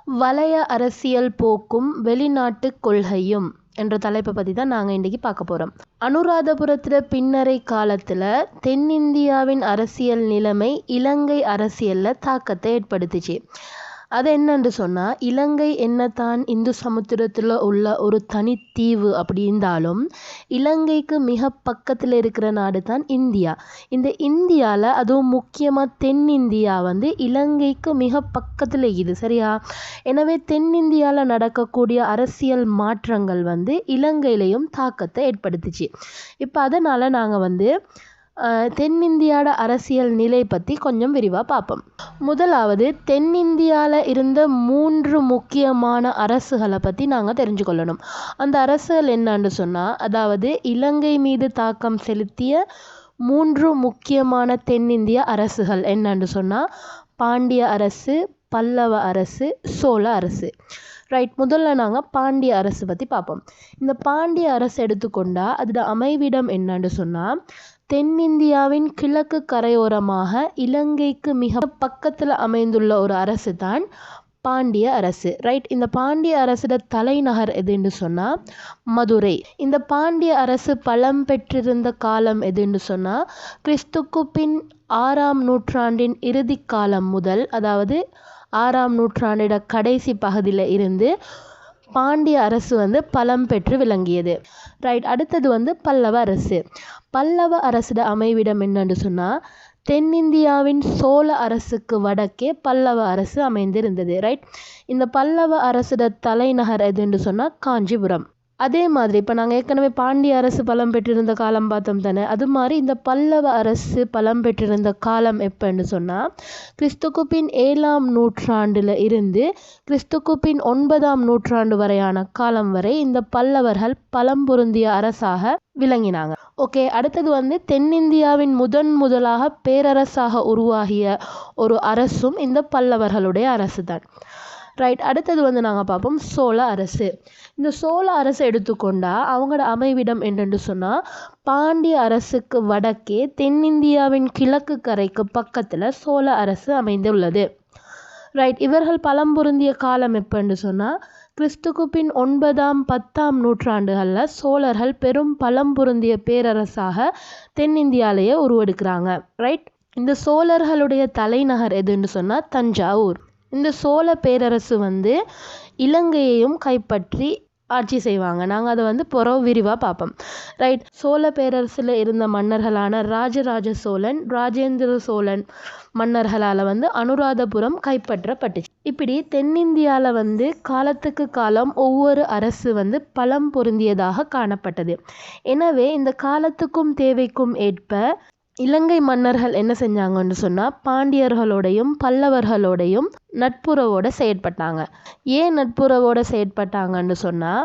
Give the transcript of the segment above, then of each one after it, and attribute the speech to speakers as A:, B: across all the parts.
A: வலய அரசியல் போக்கும் வெளிநாட்டு கொள்கையும் என்ற தலைப்பை பற்றி தான் நாங்கள் இன்றைக்கி பார்க்க போகிறோம். அனுராதபுரத்தில் பின்னரை காலத்தில் தென்னிந்தியாவின் அரசியல் நிலைமை இலங்கை அரசியலில் தாக்கத்தை ஏற்படுத்துச்சு. அது என்னன்னு சொன்னால், இலங்கை என்னத்தான் இந்து சமுத்திரத்தில் உள்ள ஒரு தனித்தீவு அப்படி இருந்தாலும் இலங்கைக்கு மிக பக்கத்தில் இருக்கிற நாடு தான் இந்தியா. இந்த இந்தியாவில் அதுவும் முக்கியமாக தென்னிந்தியா இலங்கைக்கு மிக பக்கத்தில் இது சரியா. எனவே தென்னிந்தியாவில் நடக்கக்கூடிய அரசியல் மாற்றங்கள் இலங்கையிலையும் தாக்கத்தை ஏற்படுத்துச்சு. இப்போ அதனால் நாங்கள் தென்னிந்தியாவோட அரசியல் நிலை பற்றி கொஞ்சம் விரிவாக பார்ப்போம். முதலாவது, தென்னிந்தியாவில் இருந்த 3 முக்கியமான அரசுகளை பற்றி நாங்கள் தெரிஞ்சுக்கொள்ளணும். அந்த அரசுகள் என்னன்னு சொன்னால், அதாவது இலங்கை மீது தாக்கம் செலுத்திய 3 முக்கியமான தென்னிந்திய அரசுகள் என்னன்னு சொன்னால், பாண்டிய அரசு, பல்லவ அரசு, சோழ அரசு. ரைட், முதல்ல நாங்கள் பாண்டிய அரசு பற்றி பார்ப்போம். இந்த பாண்டிய அரசு எடுத்துக்கொண்டால் அதோட அமைவிடம் என்னன்னு சொன்னால், தென்னிந்தியாவின் கிழக்கு கரையோரமாக இலங்கைக்கு மிக பக்கத்தில் அமைந்துள்ள ஒரு அரசு தான் பாண்டிய அரசு. ரைட், இந்த பாண்டிய அரசோட தலைநகர் எதுன்னு சொன்னால் மதுரை. இந்த பாண்டிய அரசு பலம் பெற்றிருந்த காலம் எதுன்னு சொன்னால், கிறிஸ்துக்கு பின் 6ஆம் நூற்றாண்டின் இறுதி காலம் முதல், அதாவது 6ஆம் நூற்றாண்டோட கடைசி பகுதியில் இருந்து பாண்டிய அரசு பலம் பெற்று விளங்கியது. ரைட், அடுத்தது பல்லவ அரசு. பல்லவ அரசோட அமைவிடம் என்னன்னு சொன்னால், தென்னிந்தியாவின் சோழ அரசுக்கு வடக்கே பல்லவ அரசு அமைந்திருந்தது. ரைட், இந்த பல்லவ அரசோட தலைநகர் எதுன்னு சொன்னால் காஞ்சிபுரம். அதே மாதிரி இப்போ நாங்கள் ஏற்கனவே பாண்டிய அரசு பலம் பெற்றிருந்த காலம் பார்த்தோம் தானே, அது மாதிரி இந்த பல்லவ அரசு பலம் பெற்றிருந்த காலம் எப்போன்னு சொன்னால், கிறிஸ்துக்கு பின் 7ஆம் நூற்றாண்டில் இருந்து கிறிஸ்துக்கு பின் 9ஆம் நூற்றாண்டு வரையான காலம் வரை இந்த பல்லவர்கள் பலம் பொருந்திய அரசாக விளங்கினாங்க. ஓகே, அடுத்தது தென்னிந்தியாவின் முதலாக பேரரசாக உருவாகிய ஒரு அரசும் இந்த பல்லவர்களுடைய அரசு தான். ரைட், அடுத்தது நாங்கள் பார்ப்போம் சோழ அரசு. இந்த சோழ அரசை எடுத்துக்கொண்டால் அவங்களோட அமைவிடம் என்னென்னு சொன்னால், பாண்டிய அரசுக்கு வடக்கே தென்னிந்தியாவின் கிழக்கு கரைக்கு பக்கத்தில் சோழ அரசு அமைந்துள்ளது. ரைட், இவர்கள் பலம் பொருந்திய காலம் எப்போன்னு சொன்னால், கிறிஸ்துக்கு பின் 9ஆம் 10ஆம் நூற்றாண்டுகளில் சோழர்கள் பெரும் பலம் பொருந்திய பேரரசாக தென்னிந்தியாலேயே உருவெடுக்கிறாங்க. ரைட், இந்த சோழர்களுடைய தலைநகர் எதுன்னு சொன்னால் தஞ்சாவூர். இந்த சோழ பேரரசு இலங்கையையும் கைப்பற்றி ஆட்சி செய்வாங்க. நாங்கள் அதை புறம் விரிவாக பார்ப்போம். ரைட், சோழ பேரரசில் இருந்த மன்னர்களான ராஜராஜ சோழன், ராஜேந்திர சோழன் மன்னர்களால் அனுராதபுரம் கைப்பற்றப்பட்டுச்சு. இப்படி தென்னிந்தியாவில் காலத்துக்கு காலம் ஒவ்வொரு அரசு பலம் பொருந்தியதாக காணப்பட்டது. எனவே இந்த காலத்துக்கும் தேவைக்கும் ஏற்ப இலங்கை மன்னர்கள் என்ன செஞ்சாங்கன்னு சொன்னால், பாண்டியர்களோடையும் பல்லவர்களோடையும் நட்புறவோடு செயற்பட்டாங்க. ஏன் நட்புறவோடு செயற்பட்டாங்கன்னு சொன்னால்,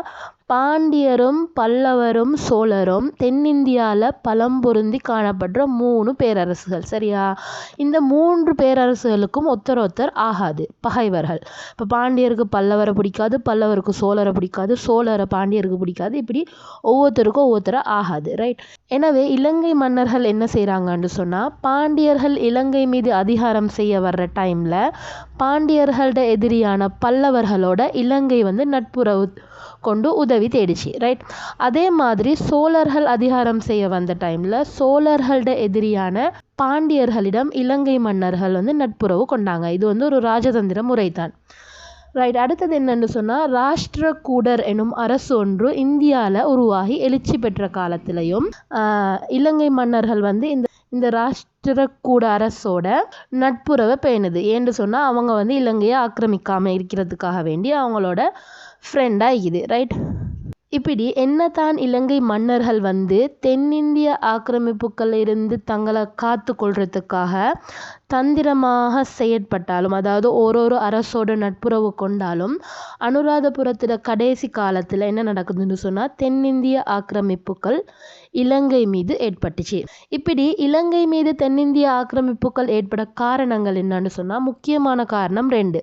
A: பாண்டியரும் பல்லவரும் சோழரும் தென்னிந்தியாவில் பலம் பொருந்தி காணப்படுற 3 பேரரசுகள் சரியா. இந்த 3 பேரரசுகளுக்கும் ஒருத்தர் ஆகாது, பகைவர்கள். இப்போ பாண்டியருக்கு பல்லவரை பிடிக்காது, பல்லவருக்கு சோழரை பிடிக்காது, சோழரை பாண்டியருக்கு பிடிக்காது, இப்படி ஒவ்வொருத்தருக்கும் ஒவ்வொருத்தரை ஆகாது. ரைட், எனவே இலங்கை மன்னர்கள் என்ன செய்கிறாங்கன்னு சொன்னால், பாண்டியர்கள் இலங்கை மீது அதிகாரம் செய்ய வர்ற டைமில் பாண்டியர்களோட எதிரியான பல்லவர்களோட இலங்கை நட்புறவு கொண்டு உதவி தேடிச்சு. ரைட், அதே மாதிரி சோழர்கள் அதிகாரம் செய்ய வந்த டைமில் சோழர்களோட எதிரியான பாண்டியர்களிடம் இலங்கை மன்னர்கள் நட்புறவு கொண்டாங்க. இது ஒரு ராஜதந்திர முறைதான். ரைட், அடுத்தது என்னன்னு சொன்னால், ராஷ்டிரகூடர் எனும் அரசு ஒன்று இந்தியாவில் உருவாகி எழுச்சி பெற்ற காலத்திலையும் இலங்கை மன்னர்கள் இந்த ராஷ்டிரகூட அரசோட நட்புறவை பேணுது. ஏன்னு சொன்னால், அவங்க இலங்கையை ஆக்கிரமிக்காமல் இருக்கிறதுக்காக வேண்டி அவங்களோட ஃப்ரெண்டாக இருக்குது. ரைட், இப்படி என்னதான் இலங்கை மன்னர்கள் தென்னிந்திய ஆக்கிரமிப்புகளில் இருந்து தங்களை காத்து கொள்றதுக்காக தந்திரமாக செயற்பட்டாலும், அதாவது ஒரு அரசோட நட்புறவு கொண்டாலும், அனுராதபுரத்தில் கடைசி காலத்தில் என்ன நடக்குதுன்னு சொன்னால், தென்னிந்திய ஆக்கிரமிப்புகள் இலங்கை மீது ஏற்பட்டுச்சு. இப்படி இலங்கை மீது தென்னிந்திய ஆக்கிரமிப்புகள் ஏற்பட காரணங்கள் என்னன்னு சொன்னால், முக்கியமான காரணம் 2.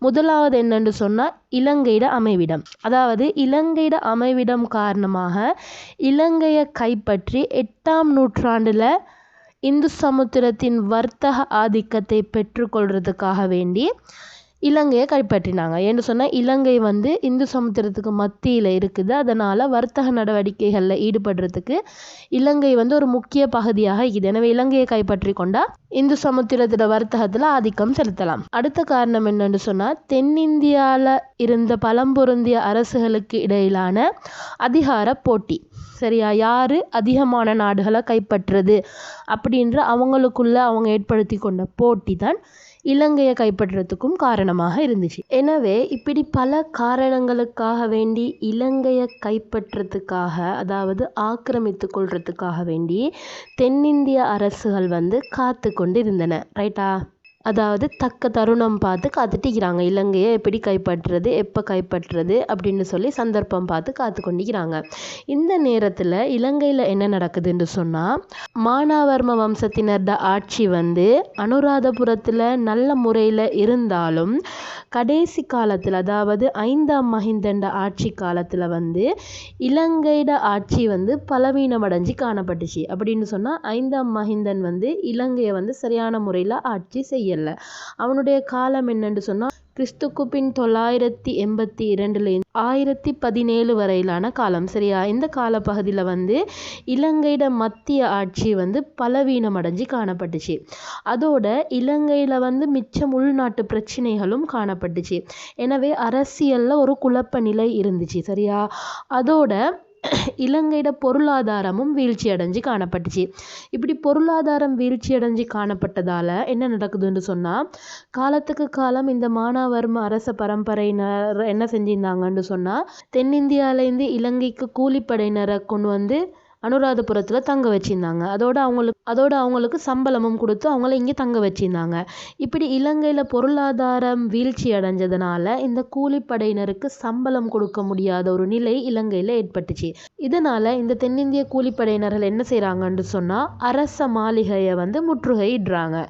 A: முதலாவது என்னன்னு சொன்னால், இலங்கையோட அமைவிடம். அதாவது இலங்கையோட அமைவிடம் காரணமாக இலங்கையை கைப்பற்றி 8ஆம் நூற்றாண்டில் இந்து சமுத்திரத்தின் வர்த்தக ஆதிக்கத்தை பெற்றுக்கொள்றதுக்காக வேண்டி இலங்கையை கைப்பற்றினாங்க. ஏன்னு சொன்னால் இலங்கை வந்து இந்து சமுத்திரத்துக்கு மத்தியில் இருக்குது. அதனால் வர்த்தக நடவடிக்கைகளில் ஈடுபடுறதுக்கு இலங்கை வந்து ஒரு முக்கிய பகுதியாக இருக்குது. எனவே இலங்கையை கைப்பற்றி கொண்டால் இந்து சமுத்திரத்தோட வர்த்தகத்தில் ஆதிக்கம் செலுத்தலாம். அடுத்த காரணம் என்னன்னு சொன்னால் தென்னிந்தியாவில் இருந்த பழம்பொருந்திய அரசுகளுக்கு இடையிலான அதிகார போட்டி. சரியா, யார் அதிகமான நாடுகளை கைப்பற்றுறது அப்படின்ற அவங்களுக்குள்ள அவங்க ஏற்படுத்தி கொண்ட போட்டி தான் இலங்கையை கைப்பற்றுறதுக்கும் காரணமாக இருந்துச்சு. எனவே இப்படி பல காரணங்களுக்காக வேண்டி இலங்கையை கைப்பற்றுறதுக்காக, அதாவது ஆக்கிரமித்து கொள்றதுக்காக வேண்டி தென்னிந்திய அரசுகள் வந்து காத்து கொண்டு இருந்தன. ரைட்டா, அதாவது தக்க தருணம் பார்த்து காத்துட்டிக்கிறாங்க. இலங்கையை எப்படி கைப்பற்றுறது, எப்போ கைப்பற்றுறது அப்படின்னு சொல்லி சந்தர்ப்பம் பார்த்து காத்து கொண்டிருக்கிறாங்க. இந்த நேரத்தில் இலங்கையில் என்ன நடக்குதுன்னு சொன்னால், மானாவர்ம வம்சத்தினரோட ஆட்சி வந்து அனுராதபுரத்தில் நல்ல முறையில் இருந்தாலும் கடைசி காலத்தில், அதாவது 5ஆம் மஹிந்தண்ட ஆட்சி காலத்தில் வந்து இலங்கையோட ஆட்சி வந்து பலவீனமடைஞ்சு காணப்பட்டுச்சு. அப்படின்னு சொன்னால் 5ஆம் மஹிந்தன் வந்து இலங்கையை வந்து சரியான முறையில் ஆட்சி செய்யலை. அவனுடைய காலம் என்னன்னு சொன்னால் கிறிஸ்துக்கு பின் 982 1017 வரையிலான காலம். சரியா, இந்த காலப்பகுதியில் வந்து இலங்கையோட மத்திய ஆட்சி வந்து பலவீனம் அடைஞ்சு காணப்பட்டுச்சு. அதோட இலங்கையில் வந்து மிச்சம் உள்நாட்டு பிரச்சனைகளும் காணப்பட்டுச்சு. எனவே அரசியலில் ஒரு குழப்ப நிலை இருந்துச்சு. சரியா, அதோட இலங்கையோட பொருளாதாரமும் வீழ்ச்சி அடைஞ்சு காணப்பட்டுச்சு. இப்படி பொருளாதாரம் வீழ்ச்சி அடைஞ்சு காணப்பட்டதால் என்ன நடக்குதுன்னு சொன்னால், காலத்துக்கு காலம் இந்த மானாவர்ம அரச பரம்பரையினர் என்ன செஞ்சிருந்தாங்கன்னு சொன்னால், தென்னிந்தியாவிலேருந்து இலங்கைக்கு கூலிப்படையினரை கொண்டு வந்து அனுராதபுரத்தில் தங்க வச்சுருந்தாங்க. அதோட அவங்களுக்கு சம்பளமும் கொடுத்து அவங்கள இங்கே தங்க வச்சுருந்தாங்க. இப்படி இலங்கையில் பொருளாதாரம் வீழ்ச்சி அடைஞ்சதுனால இந்த கூலிப்படையினருக்கு சம்பளம் கொடுக்க முடியாத ஒரு நிலை இலங்கையில் ஏற்பட்டுச்சு. இதனால் இந்த தென்னிந்திய கூலிப்படையினர்கள் என்ன செய்கிறாங்கன்னு சொன்னால் அரச மாளிகையை வந்து முற்றுகையிடுறாங்க.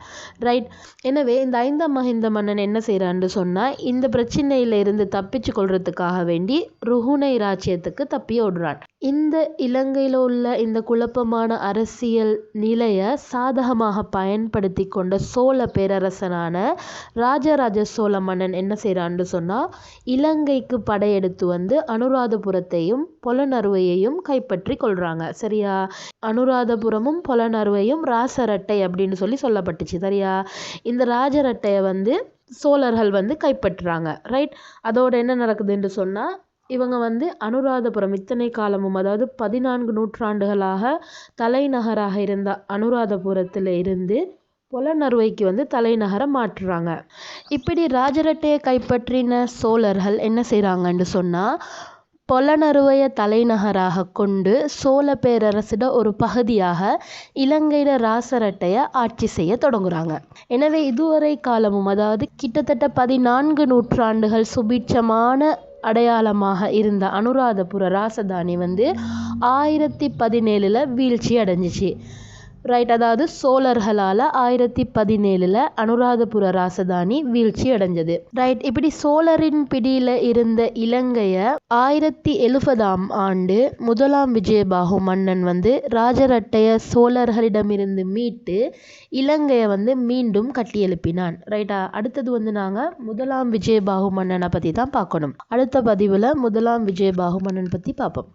A: ரைட், எனவே இந்த 5ஆம் மஹிந்த மன்னன் என்ன செய்கிறான்னு சொன்னால் இந்த பிரச்சனையில் இருந்து தப்பிச்சு கொள்றதுக்காக வேண்டி ருகுணை ராச்சியத்துக்கு தப்பி ஓடுறான். இந்த இலங்கையில் உள்ள இந்த குழப்பமான அரசியல் நிலையை சாதகமாக பயன்படுத்தி கொண்ட சோழ பேரரசனான ராஜராஜ சோழ மன்னன் என்ன செய்கிறான்னு சொன்னால் இலங்கைக்கு படையெடுத்து வந்து அனுராதபுரத்தையும் பொலனறுவையையும் கைப்பற்றி கொள்கிறாங்க. சரியா, அனுராதபுரமும் பொலனறுவையும் ராசரட்டை அப்படின்னு சொல்லப்பட்டுச்சு. சரியா, இந்த ராஜரட்டையை வந்து சோழர்கள் வந்து கைப்பற்றுறாங்க. ரைட், அதோட என்ன நடக்குதுன்னு சொன்னால் இவங்க வந்து அனுராதபுரம் இத்தனை காலமும், அதாவது 14 நூற்றாண்டுகளாக தலைநகராக இருந்த அனுராதபுரத்தில் இருந்து பொலனறுவைக்கு வந்து தலைநகரை மாற்றுறாங்க. இப்படி ராஜரட்டையை கைப்பற்றின சோழர்கள் என்ன செய்கிறாங்கன்னு சொன்னால் பொலனறுவையை தலைநகராக கொண்டு சோழ பேரரசோட ஒரு பகுதியாக இலங்கையோட ராசரட்டையை ஆட்சி செய்ய தொடங்குறாங்க. எனவே இதுவரை காலமும், அதாவது கிட்டத்தட்ட 14 நூற்றாண்டுகள் சுபிட்சமான அடையாளமாக இருந்த அனுராதபுர ராசதானி வந்து 1017 வீழ்ச்சி அடைஞ்சிச்சு. ரைட், அதாவது சோழர்களால் 1017 அனுராதபுர ராசதானி வீழ்ச்சி அடைஞ்சது. ரைட், இப்படி சோழரின் பிடியில் இருந்த இலங்கையை 1070ஆம் ஆண்டு 1ஆம் விஜயபாகு மன்னன் வந்து ராஜரட்டைய சோழர்களிடமிருந்து மீட்டு இலங்கையை வந்து மீண்டும் கட்டியெழுப்பினான். ரைட்டா, அடுத்தது வந்து நாங்கள் 1ஆம் விஜயபாகு மன்னனை பற்றி தான் பார்க்கணும். அடுத்த பதிவில் 1ஆம் விஜயபாகு மன்னன் பற்றி பார்ப்போம்.